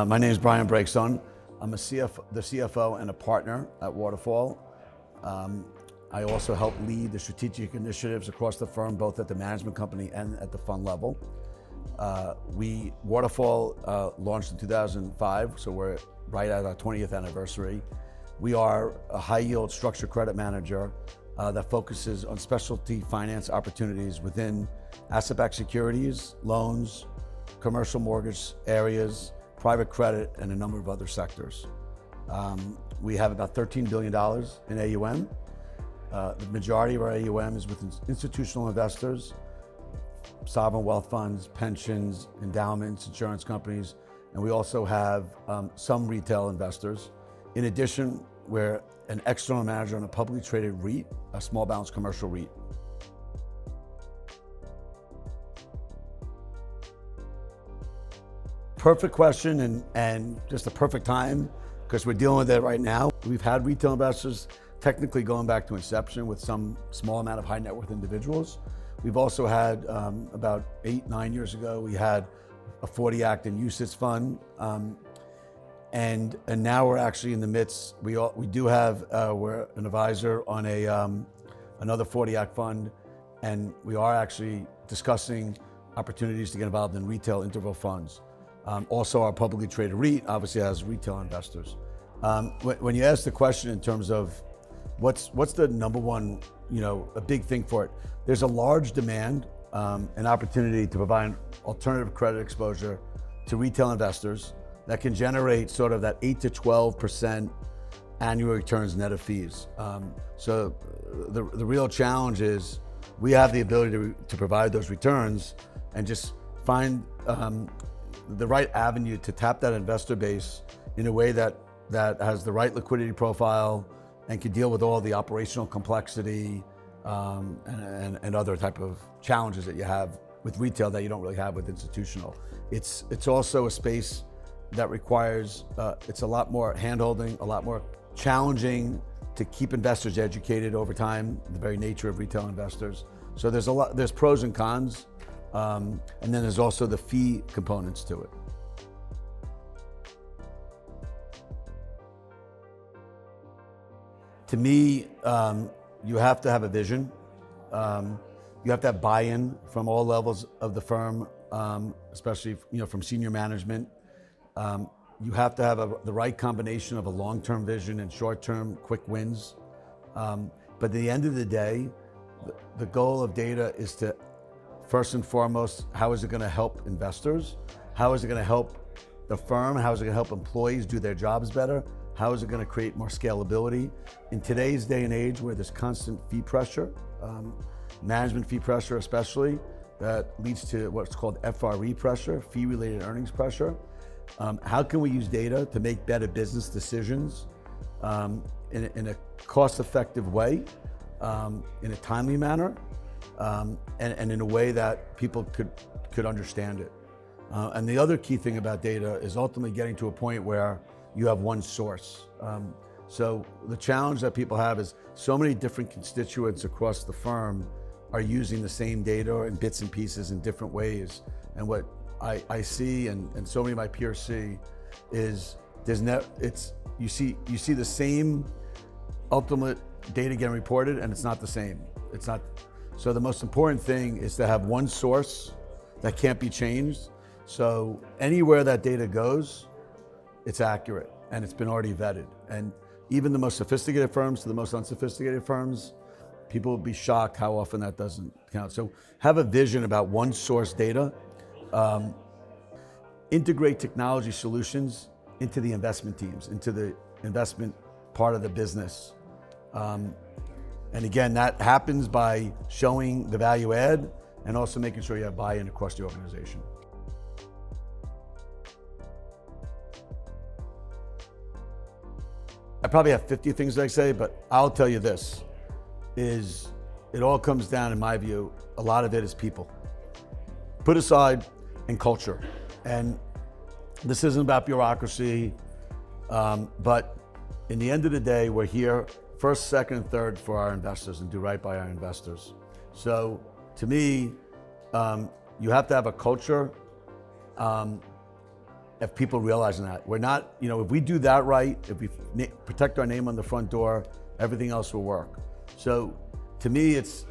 My name is Brian Breakstone. I'm the CFO and a partner at Waterfall. I also help lead the strategic initiatives across the firm, both at the management company and at the fund level. Waterfall launched in 2005, so we're right at our 20th anniversary. We are a high-yield structured credit manager that focuses on specialty finance opportunities within asset-backed securities, loans, commercial mortgage areas, private credit, and a number of other sectors. We have about $13 billion in AUM. The majority of our AUM is with institutional investors, sovereign wealth funds, pensions, endowments, insurance companies, and we also have some retail investors. In addition, we're an external manager on a publicly traded REIT, a small balance commercial REIT. Perfect question and just a perfect time because we're dealing with it right now. We've had retail investors technically going back to inception with some small amount of high net worth individuals. We've also had about 8-9 years ago, we had a 40 Act and UCITS fund. And now we're actually in the midst, we're an advisor on another 40 Act fund, and we are actually discussing opportunities to get involved in retail interval funds. Also, our publicly traded REIT obviously has retail investors. When you ask the question in terms of what's the number one, a big thing for it, there's a large demand and opportunity to provide alternative credit exposure to retail investors that can generate sort of that 8 to 12% annual returns net of fees. So the real challenge is we have the ability to provide those returns and just find the right avenue to tap that investor base in a way that has the right liquidity profile and can deal with all the operational complexity and other type of challenges that you have with retail that you don't really have with institutional. It's also a space that requires, it's a lot more hand-holding, a lot more challenging to keep investors educated over time, the very nature of retail investors. So there's pros and cons, and then there's also the fee components to it. To me, you have to have a vision. You have to have buy-in from all levels of the firm, especially from senior management. You have to have the right combination of a long-term vision and short-term quick wins. But at the end of the day, the goal of data is to, first and foremost, how is it going to help investors? How is it going to help the firm? How is it going to help employees do their jobs better? How is it going to create more scalability? In today's day and age where there's constant fee pressure, management fee pressure especially, that leads to what's called FRE pressure, fee-related earnings pressure. How can we use data to make better business decisions in a cost-effective way, in a timely manner, and in a way that people could understand it? And the other key thing about data is ultimately getting to a point where you have one source. So the challenge that people have is so many different constituents across the firm are using the same data in bits and pieces in different ways. And what I see and so many of my peers see is you see the same ultimate data getting reported and it's not the same. It's not. So the most important thing is to have one source that can't be changed. So anywhere that data goes, it's accurate and it's been already vetted. And even the most sophisticated firms to the most unsophisticated firms, people will be shocked how often that doesn't count. So have a vision about one source data, integrate technology solutions into the investment teams, into the investment part of the business. And again, that happens by showing the value add and also making sure you have buy-in across the organization. I probably have 50 things I say, but I'll tell you this, is it all comes down, in my view, a lot of it is people. Put aside and culture. And this isn't about bureaucracy, but in the end of the day, we're here first, second, and third for our investors and do right by our investors. So to me, you have to have a culture if people realizing that. We're not, if we do that right, if we protect our name on the front door, everything else will work. So to me, it's,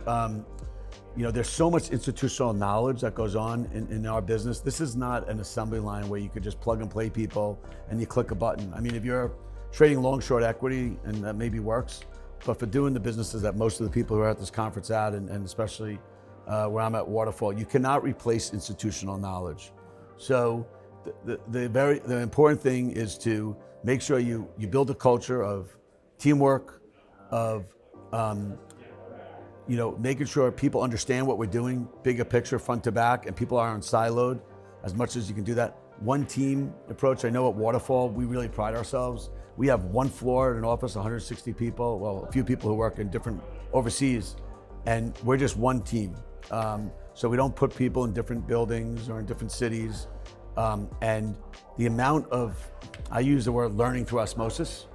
there's so much institutional knowledge that goes on in our business. This is not an assembly line where you could just plug and play people and you click a button. I mean, if you're trading long, short equity, and that maybe works, but for doing the businesses that most of the people who are at this conference at, and especially where I'm at Waterfall, you cannot replace institutional knowledge. So the important thing is to make sure you build a culture of teamwork, of making sure people understand what we're doing, bigger picture, front to back, and people aren't siloed as much as you can do that. One team approach. I know at Waterfall, we really pride ourselves. We have one floor in an office, 160 people, well, a few people who work in different overseas, and we're just one team. So we don't put people in different buildings or in different cities. And the amount of, I use the word learning through osmosis,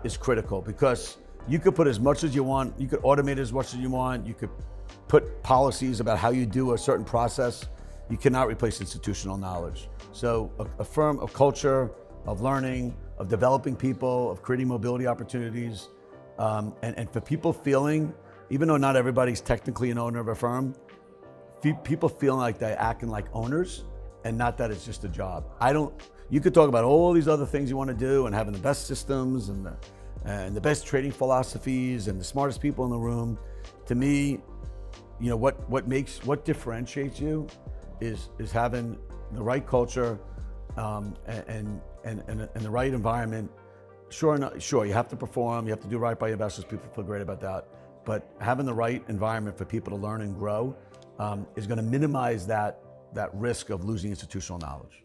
is critical, because you could put as much as you want, you could automate as much as you want, you could put policies about how you do a certain process. You cannot replace institutional knowledge. So a firm, a culture of learning, of developing people, of creating mobility opportunities, and for people feeling, even though not everybody's technically an owner of a firm, people feeling like they're acting like owners and not that it's just a job. You could talk about all these other things you want to do and having the best systems and the best trading philosophies and the smartest people in the room. To me, what differentiates you is having the right culture and the right environment. Sure, you have to perform, you have to do right by your investors. People feel great about that, but having the right environment for people to learn and grow is going to minimize that risk of losing institutional knowledge.